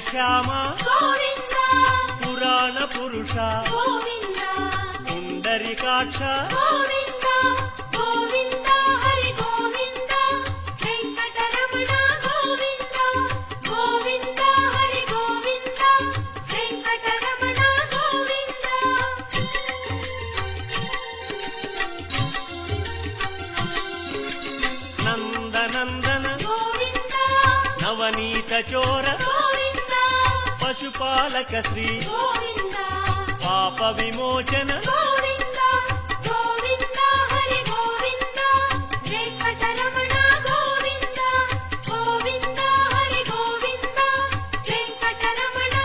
శ్యామ గోవింద పురాణ పురుష గోవింద పుండరీకాక్ష గోవింద గోవింద హరి గోవింద వెంకటరమణ గోవింద గోవింద హరి గోవింద వెంకటరమణ గోవింద నందనందన గోవింద నవనీత చోర గోవింద పశుపాలక శ్రీ గోవింద పాప విమోచన గోవింద